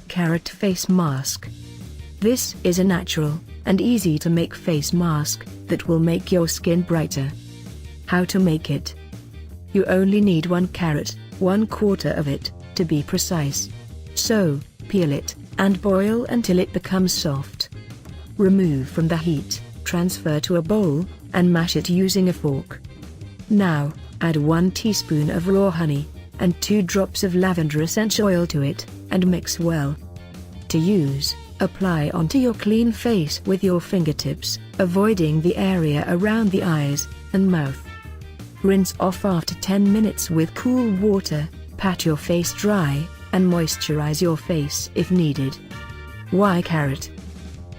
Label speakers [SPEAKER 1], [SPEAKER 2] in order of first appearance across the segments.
[SPEAKER 1] Carrot face mask. This is a natural and easy to make face mask that will make your skin brighter. How to make it? You only need 1 carrot, 1/4 of it, to be precise. So, peel it, and boil until it becomes soft. Remove from the heat, transfer to a bowl, and mash it using a fork. Now, add 1 teaspoon of raw honey, and 2 drops of lavender essential oil to it, and mix well. To use, apply onto your clean face with your fingertips, avoiding the area around the eyes and mouth. Rinse off after 10 minutes with cool water, pat your face dry, and moisturize your face if needed. Why carrot?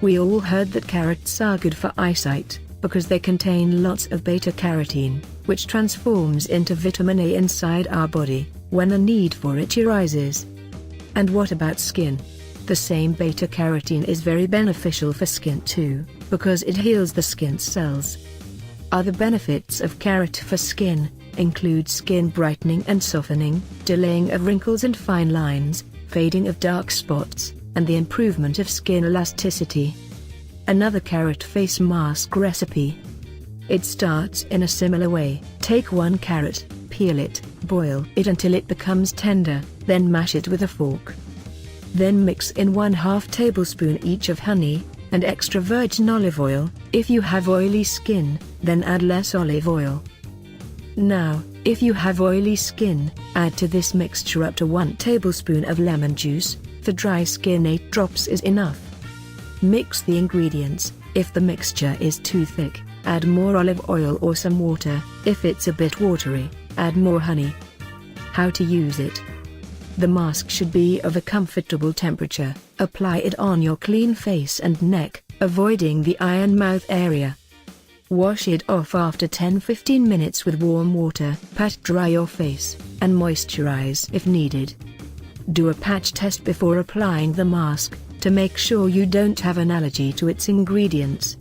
[SPEAKER 1] We all heard that carrots are good for eyesight, because they contain lots of beta-carotene, which transforms into vitamin A inside our body, when a need for it arises. And what about skin? The same beta-carotene is very beneficial for skin too, because it heals the skin cells. Other benefits of carrot for skin include skin brightening and softening, delaying of wrinkles and fine lines, fading of dark spots, and the improvement of skin elasticity. Another carrot face mask recipe. It starts in a similar way. Take 1 carrot, peel it, boil it until it becomes tender, then mash it with a fork. Then mix in 1/2 tablespoon each of honey and extra virgin olive oil. If you have oily skin, then add less olive oil. Now, if you have oily skin, add to this mixture up to 1 tablespoon of lemon juice. For dry skin 8 drops is enough. Mix the ingredients. If the mixture is too thick, add more olive oil or some water. If it's a bit watery, add more honey. How to use it? The mask should be of a comfortable temperature. Apply it on your clean face and neck, avoiding the eye and mouth area. Wash it off after 10-15 minutes with warm water. Pat dry your face, and moisturize if needed. Do a patch test before applying the mask, to make sure you don't have an allergy to its ingredients.